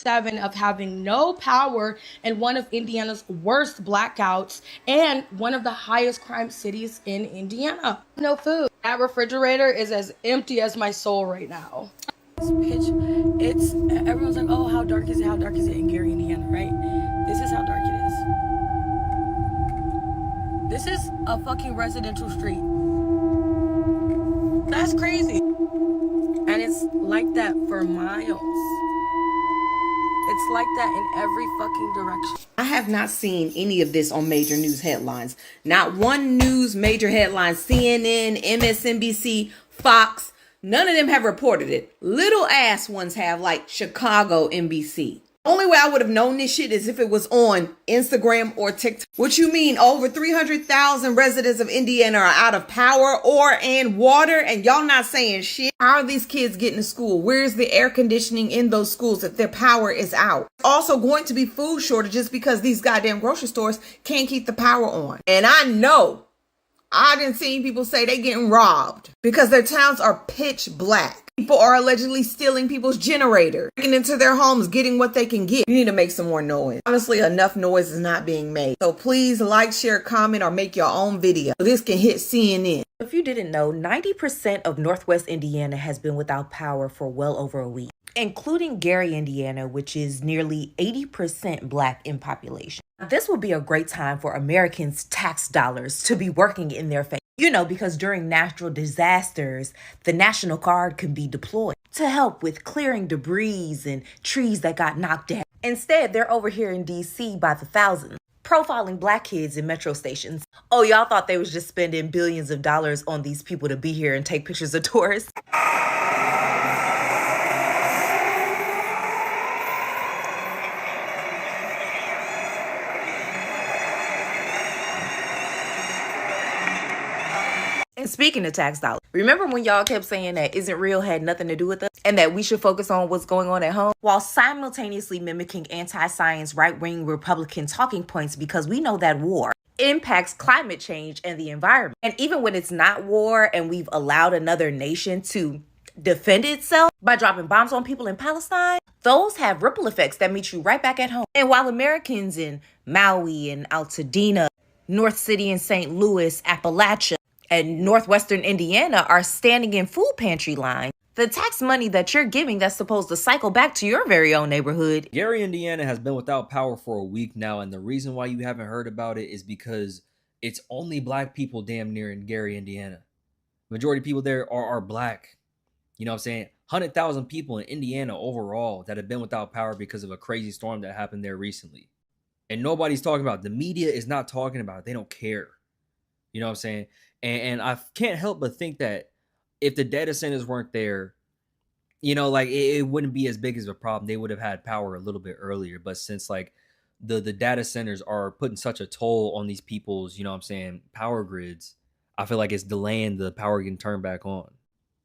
7 of having no power in one of Indiana's worst blackouts and one of the highest crime cities in Indiana. No food. That refrigerator is as empty as my soul right now. It's everyone's like, oh, how dark is it? How dark is it in Gary, Indiana, right? This is how dark it is. This is a fucking residential street. That's crazy. And it's like that for miles. It's like that in every fucking direction. I have not seen any of this on major news headlines. Not one news major headline, CNN, MSNBC, Fox, none of them have reported it. Little ass ones have, like Chicago NBC. Only way I would have known this shit is if it was on Instagram or TikTok. What you mean? Over 300,000 residents of Indiana are out of power and water, and y'all not saying shit? How are these kids getting to school? Where's the air conditioning in those schools if their power is out? Also going to be food shortages because these goddamn grocery stores can't keep the power on. And I know I didn't see people say they getting robbed because their towns are pitch black. People are allegedly stealing people's generator, breaking into their homes, getting what they can get. You need to make some more noise. Honestly, enough noise is not being made. So please like, share, comment, or make your own video so this can hit CNN. If you didn't know, 90% of Northwest Indiana has been without power for well over a week, including Gary, Indiana, which is nearly 80% Black in population. This would be a great time for Americans' tax dollars to be working in their favor. You know, because during natural disasters, the National Guard can be deployed to help with clearing debris and trees that got knocked down. Instead, they're over here in DC by the thousands, profiling Black kids in metro stations. Oh, y'all thought they was just spending billions of dollars on these people to be here and take pictures of tourists? And speaking of tax dollars, remember when y'all kept saying that Isn't Real had nothing to do with us and that we should focus on what's going on at home while simultaneously mimicking anti-science right-wing Republican talking points because we know that war impacts climate change and the environment. And even when it's not war and we've allowed another nation to defend itself by dropping bombs on people in Palestine, those have ripple effects that meet you right back at home. And while Americans in Maui and Altadena, North City and St. Louis, Appalachia, and Northwestern Indiana are standing in food pantry lines, the tax money that you're giving that's supposed to cycle back to your very own neighborhood. Gary, Indiana has been without power for a week now, and the reason why you haven't heard about it is because it's only Black people damn near in Gary, Indiana. Majority of people there are Black. You know what I'm saying? 100,000 people in Indiana overall that have been without power because of a crazy storm that happened there recently. And nobody's talking about it. The media is not talking about it. They don't care. You know what I'm saying? And I can't help but think that if the data centers weren't there, you know, like it wouldn't be as big as a problem. They would have had power a little bit earlier. But since like the data centers are putting such a toll on these people's, you know what I'm saying, power grids, I feel like it's delaying the power getting turned back on.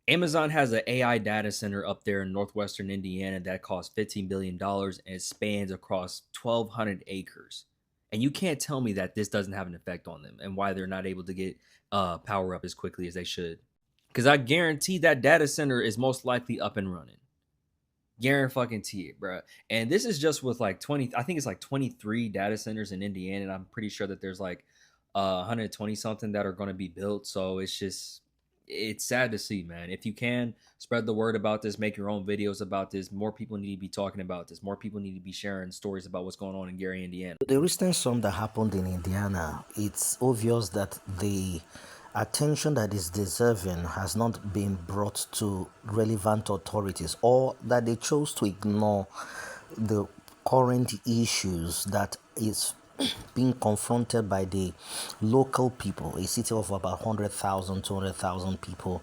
Amazon has an AI data center up there in northwestern Indiana that costs $15 billion and it spans across 1,200 acres. And you can't tell me that this doesn't have an effect on them and why they're not able to get power up as quickly as they should. Because I guarantee that data center is most likely up and running. Guarantee it, bro. And this is just with like 20, I think it's like 23 data centers in Indiana. And I'm pretty sure that there's like 120 something that are going to be built. So it's sad to see, man. If you can spread the word about this, make your own videos about this. More people need to be talking about this. More people need to be sharing stories about what's going on in Gary, Indiana. The recent storm that happened in Indiana, it's obvious that the attention that is deserving has not been brought to relevant authorities, or that they chose to ignore the current issues that is being confronted by the local people, a city of about 100,000, 200,000 people.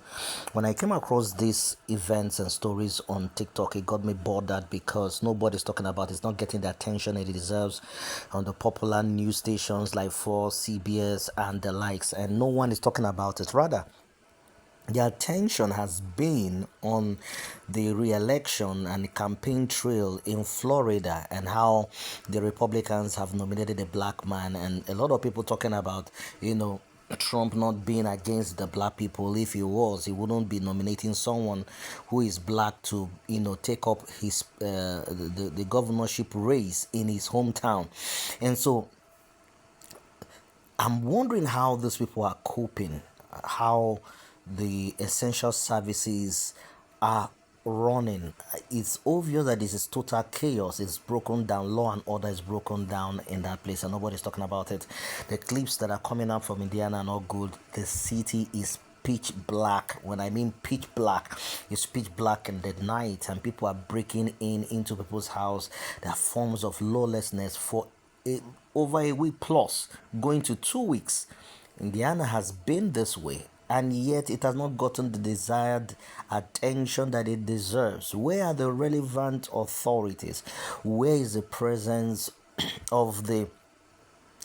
When I came across these events and stories on TikTok, it got me bothered because nobody's talking about it. It's not getting the attention it deserves on the popular news stations like Fox, CBS, and the likes, and no one is talking about it. Rather, the attention has been on the re-election and the campaign trail in Florida and how the Republicans have nominated a black man, and a lot of people talking about, Trump not being against the black people. If he was, he wouldn't be nominating someone who is black to, take up his the governorship race in his hometown. And so I'm wondering how these people are coping, how the essential services are running. It's obvious that this is total chaos. It's broken down. Law and order is broken down in that place, and nobody's talking about it. The clips that are coming up from Indiana are not good. The city is pitch black. When I mean pitch black, it's pitch black in the night, and people are breaking into people's house. There are forms of lawlessness for over a week plus, going to 2 weeks. Indiana has been this way, and yet it has not gotten the desired attention that it deserves. Where are the relevant authorities? Where is the presence of the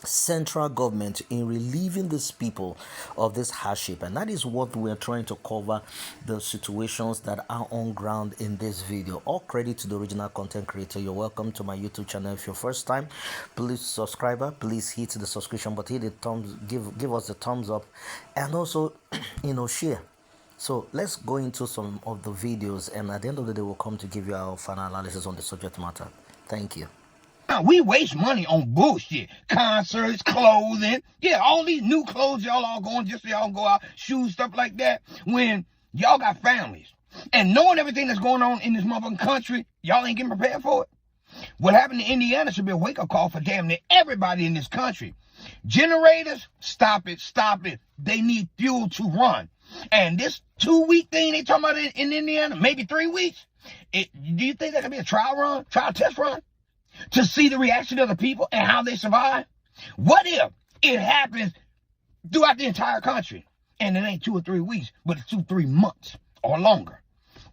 central government in relieving these people of this hardship? And that is what we are trying to cover, the situations that are on ground in this video. All credit to the original content creator. You're welcome to my YouTube channel. If you're first time, please subscriber, please hit the subscription button, hit the thumbs, give us the thumbs up, and also share. So let's go into some of the videos, and at the end of the day we'll come to give you our final analysis on the subject matter. Thank you. We waste money on bullshit. Concerts, clothing. Yeah, all these new clothes y'all all going just so y'all go out, shoes, stuff like that. When y'all got families. And knowing everything that's going on in this motherfucking country, y'all ain't getting prepared for it. What happened in Indiana should be a wake-up call for damn near everybody in this country. Generators, stop it, stop it. They need fuel to run. And this 2-week thing they talking about in Indiana, maybe 3 weeks, do you think that could be a trial test run? To see the reaction of the people and how they survive? What if it happens throughout the entire country and it ain't 2 or 3 weeks, but it's 2-3 months or longer?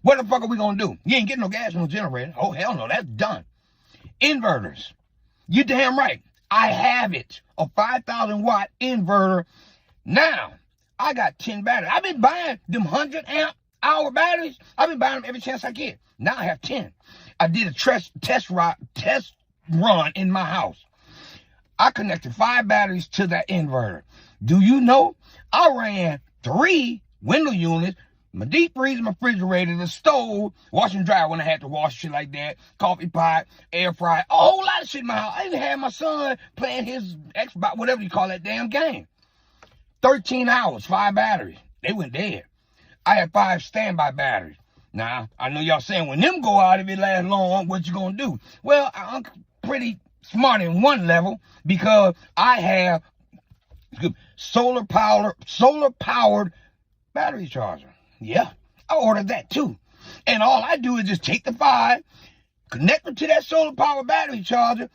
What the fuck are we gonna do? You ain't getting no gas on no generator. Oh hell no, that's done. Inverters. You damn right. I have it. A 5,000 watt inverter. Now, I got 10 batteries. I've been buying them 100 amp hour batteries. I've been buying them every chance I get. Now I have 10. I did a test run in my house. I connected 5 batteries to that inverter. Do you know I ran 3 window units, my deep freezer, my refrigerator, the stove, wash and dry when I had to wash shit like that, coffee pot, air fryer, a whole lot of shit in my house. I even had my son playing his Xbox, whatever you call that damn game. 13 hours, 5 batteries. They went dead. I had 5 standby batteries. Now, I know y'all saying when them go out, if it lasts long, what you gonna do? Well, I'm pretty smart in one level because I have solar powered battery charger. Yeah, I ordered that too. And all I do is just take the 5, connect them to that solar powered battery charger.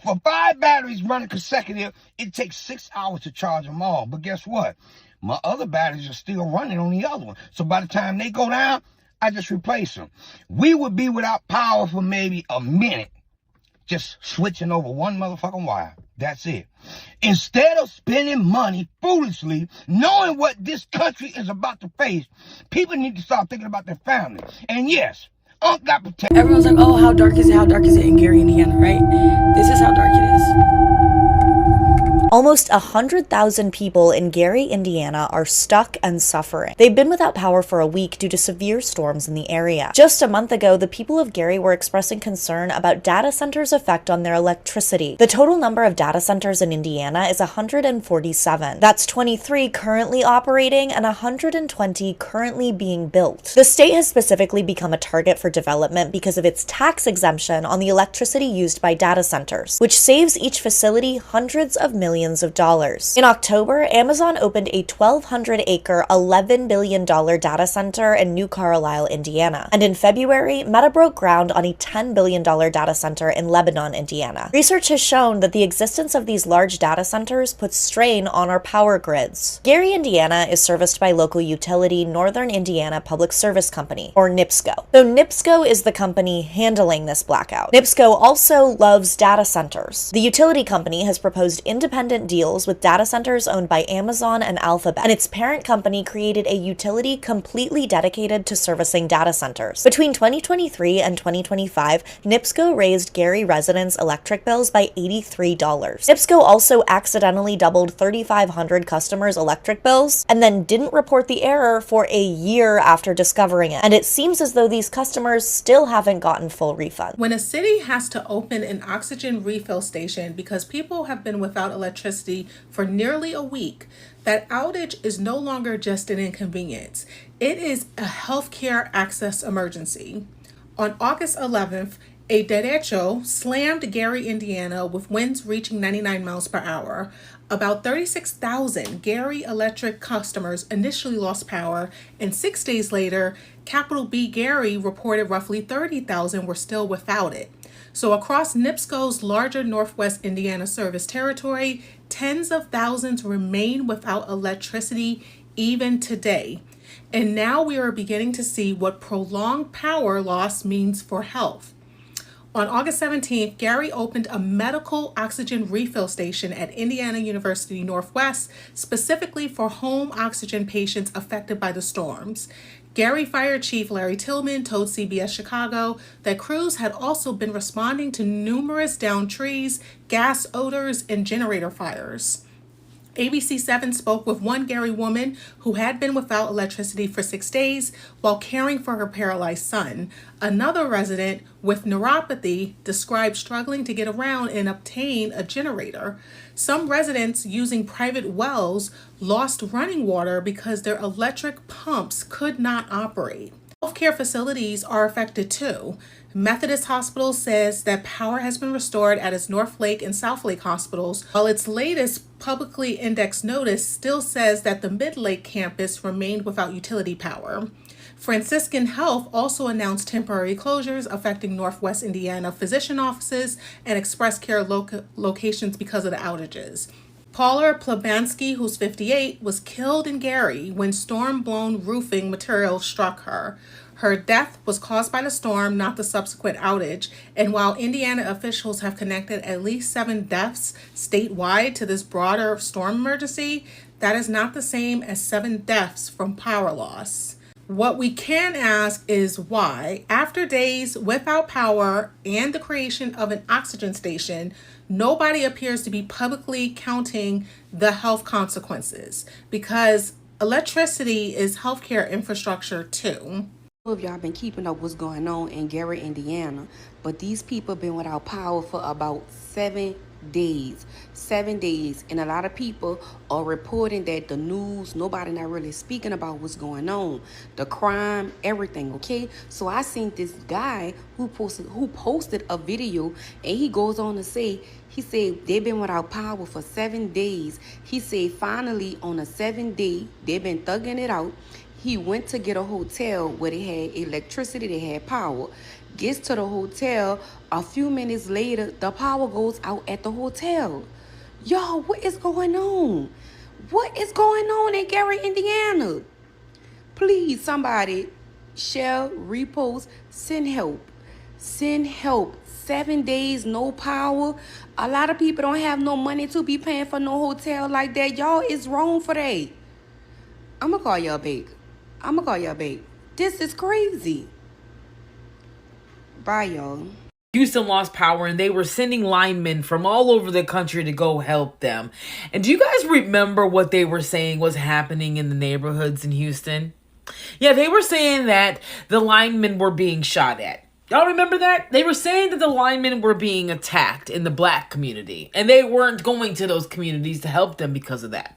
For 5 batteries running consecutive, it takes 6 hours to charge them all. But guess what? My other batteries are still running on the other one. So by the time they go down, I just replace them. We would be without power for maybe a minute, just switching over one motherfucking wire. That's it. Instead of spending money foolishly, knowing what this country is about to face, people need to start thinking about their family. And yes, Unc got protection. Everyone's like, oh, how dark is it? How dark is it in Gary, Indiana, right? This is how dark it is. Almost 100,000 people in Gary, Indiana are stuck and suffering. They've been without power for a week due to severe storms in the area. Just a month ago, the people of Gary were expressing concern about data centers' effect on their electricity. The total number of data centers in Indiana is 147. That's 23 currently operating and 120 currently being built. The state has specifically become a target for development because of its tax exemption on the electricity used by data centers, which saves each facility hundreds of millions of dollars. In October, Amazon opened a 1,200-acre, $11 billion data center in New Carlisle, Indiana. And in February, Meta broke ground on a $10 billion data center in Lebanon, Indiana. Research has shown that the existence of these large data centers puts strain on our power grids. Gary, Indiana is serviced by local utility Northern Indiana Public Service Company, or NIPSCO. Though NIPSCO is the company handling this blackout. NIPSCO also loves data centers. The utility company has proposed independent independent deals with data centers owned by Amazon and Alphabet, and its parent company created a utility completely dedicated to servicing data centers. Between 2023 and 2025, NIPSCO raised Gary residents' electric bills by $83. NIPSCO also accidentally doubled 3,500 customers' electric bills and then didn't report the error for a year after discovering it, and it seems as though these customers still haven't gotten full refunds. When a city has to open an oxygen refill station because people have been without electricity for nearly a week, that outage is no longer just an inconvenience. It is a healthcare access emergency. On August 11th, a derecho slammed Gary, Indiana with winds reaching 99 miles per hour. About 36,000 Gary Electric customers initially lost power, and 6 days later, Capital B Gary reported roughly 30,000 were still without it. So across NIPSCO's larger Northwest Indiana service territory, tens of thousands remain without electricity even today. And now we are beginning to see what prolonged power loss means for health. On August 17th, Gary opened a medical oxygen refill station at Indiana University Northwest, specifically for home oxygen patients affected by the storms. Gary Fire Chief Larry Tillman told CBS Chicago that crews had also been responding to numerous downed trees, gas odors, and generator fires. ABC 7 spoke with one Gary woman who had been without electricity for 6 days while caring for her paralyzed son. Another resident with neuropathy described struggling to get around and obtain a generator. Some residents using private wells lost running water because their electric pumps could not operate. Healthcare facilities are affected too. Methodist Hospital says that power has been restored at its North Lake and South Lake hospitals, while its latest publicly indexed notice still says that the Mid Lake campus remained without utility power. Franciscan Health also announced temporary closures affecting Northwest Indiana physician offices and express care locations because of the outages. Paula Plabansky, who's 58, was killed in Gary when storm-blown roofing material struck her. Her death was caused by the storm, not the subsequent outage, and while Indiana officials have connected at least 7 deaths statewide to this broader storm emergency, that is not the same as 7 deaths from power loss. What we can ask is why, after days without power and the creation of an oxygen station, nobody appears to be publicly counting the health consequences, because electricity is healthcare infrastructure too. Of y'all been keeping up what's going on in Gary, Indiana, but these people been without power for about 7 days. 7 days, and a lot of people are reporting that the news, nobody not really speaking about what's going on, the crime, everything. Okay, so I seen this guy who posted a video, and he goes on to say, he said they've been without power for 7 days. He said finally on a 7th day they've been thugging it out. He went to get a hotel where they had electricity, they had power. Gets to the hotel, a few minutes later, the power goes out at the hotel. Y'all, what is going on? What is going on in Gary, Indiana? Please, somebody, share, repost, send help. Send help. 7 days, no power. A lot of people don't have no money to be paying for no hotel like that. Y'all, it's wrong for that. I'm going to call y'all back. This is crazy. Bye, y'all. Houston lost power and they were sending linemen from all over the country to go help them. And do you guys remember what they were saying was happening in the neighborhoods in Houston? Yeah, they were saying that the linemen were being shot at. Y'all remember that? They were saying that the linemen were being attacked in the black community, and they weren't going to those communities to help them because of that.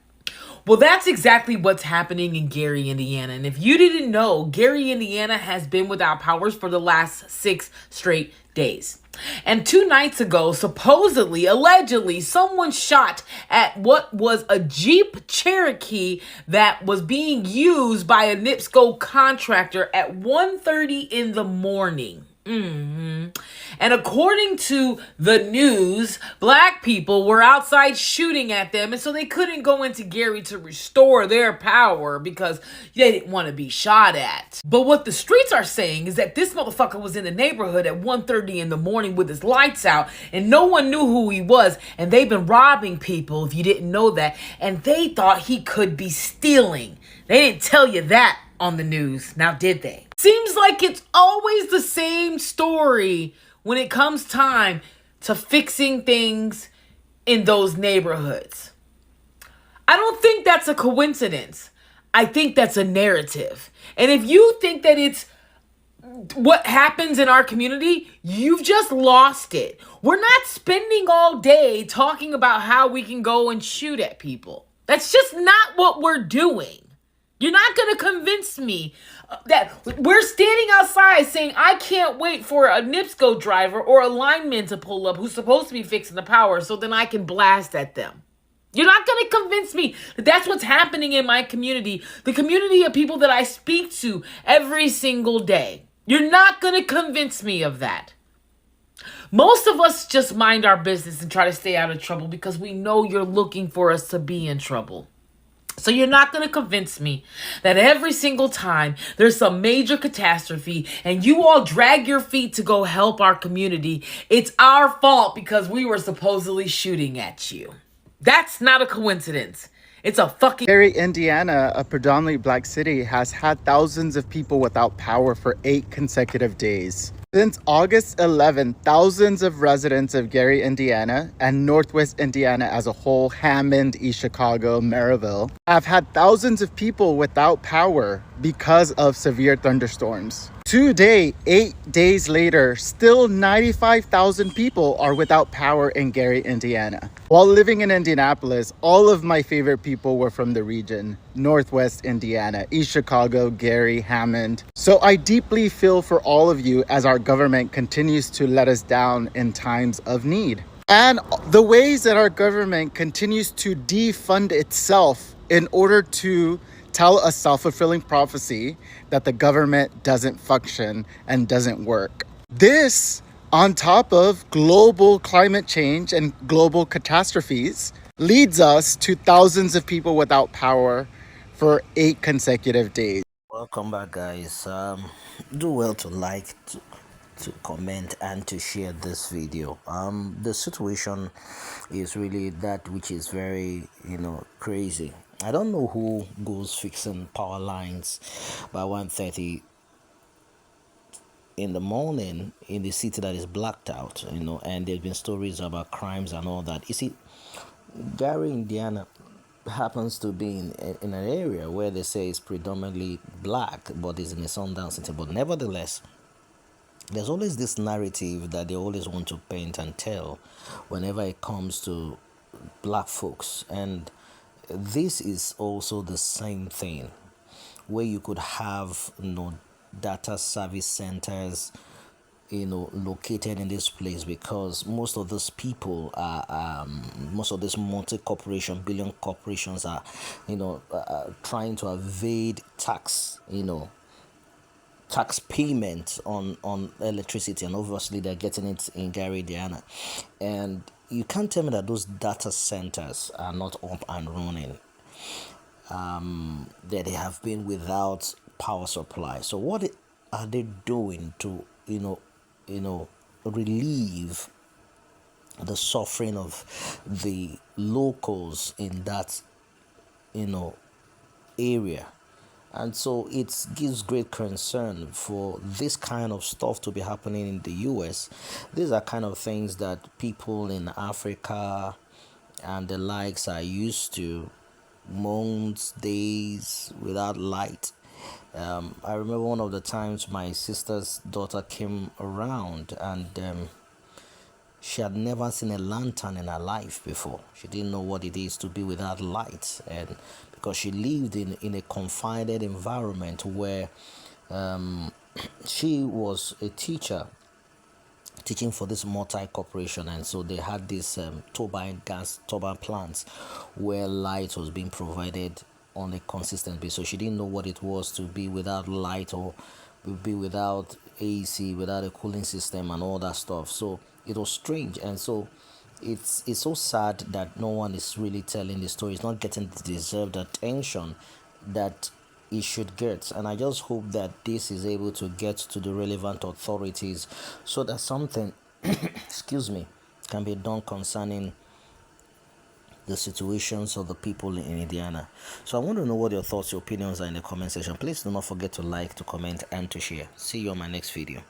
Well, that's exactly what's happening in Gary, Indiana. And if you didn't know, Gary, Indiana has been without powers for the last 6 straight days. And 2 nights ago, supposedly, allegedly, someone shot at what was a Jeep Cherokee that was being used by a NIPSCO contractor at 1:30 in the morning. And according to the news, black people were outside shooting at them, and so they couldn't go into Gary to restore their power because they didn't want to be shot at. But what the streets are saying is that this motherfucker was in the neighborhood at 1:30 in the morning with his lights out, and no one knew who he was, and they've been robbing people, if you didn't know that, and they thought he could be stealing. They didn't tell you that on the news, now did they? Seems like it's always the same story when it comes time to fixing things in those neighborhoods. I don't think that's a coincidence. I think that's a narrative. And if you think that it's what happens in our community, you've just lost it. We're not spending all day talking about how we can go and shoot at people. That's just not what we're doing. You're not going to convince me that we're standing outside saying, I can't wait for a NIPSCO driver or a lineman to pull up who's supposed to be fixing the power so then I can blast at them. You're not going to convince me that that's what's happening in my community, the community of people that I speak to every single day. You're not going to convince me of that. Most of us just mind our business and try to stay out of trouble because we know you're looking for us to be in trouble. So you're not going to convince me that every single time there's some major catastrophe and you all drag your feet to go help our community, it's our fault because we were supposedly shooting at you. That's not a coincidence. It's a fucking... Gary, Indiana, a predominantly black city, has had thousands of people without power for 8 consecutive days. Since August 11, thousands of residents of Gary, Indiana, and Northwest Indiana as a whole, Hammond, East Chicago, Maryville, have had thousands of people without power because of severe thunderstorms. Today, 8 days later, still 95,000 people are without power in Gary, Indiana. While living in Indianapolis, all of my favorite people were from the region, Northwest Indiana, East Chicago, Gary, Hammond. So I deeply feel for all of you as our government continues to let us down in times of need. And the ways that our government continues to defund itself in order to tell a self-fulfilling prophecy that the government doesn't function and doesn't work. This, on top of global climate change and global catastrophes, leads us to thousands of people without power for 8 consecutive days. Welcome back, guys. Do well to like, to comment, and to share this video. The situation is really that which is very, crazy. I don't know who goes fixing power lines by 1:30 in the morning in the city that is blacked out, and there's been stories about crimes and all that. You see, Gary, Indiana happens to be in an area where they say it's predominantly black, but it's in a sundown city. But nevertheless, there's always this narrative that they always want to paint and tell whenever it comes to black folks. And this is also the same thing where you could have data service centers located in this place, because most of these people are most of these multi-corporation billion corporations are trying to evade tax tax payment on electricity, and obviously they're getting it in Gary, Indiana. And you can't tell me that those data centers are not up and running, that they have been without power supply. So what are they doing to relieve the suffering of the locals in that area? And so it gives great concern for this kind of stuff to be happening in the US. These are kind of things that people in Africa and the likes are used to. Months, days without light. I remember one of the times my sister's daughter came around, and she had never seen a lantern in her life before. She didn't know what it is to be without light, and because she lived in a confined environment where she was a teacher teaching for this multi-corporation, and so they had this turbine plants where light was being provided on a consistent basis. So she didn't know what it was to be without light or would be without AC, without a cooling system and all that stuff. So it was strange, and so it's so sad that no one is really telling the story. It's not getting the deserved attention that it should get. And I just hope that this is able to get to the relevant authorities so that something excuse me, can be done concerning the situations of the people in Indiana. So I want to know what your thoughts, your opinions are in the comment section. Please do not forget to like, to comment, and to share. See you on my next video.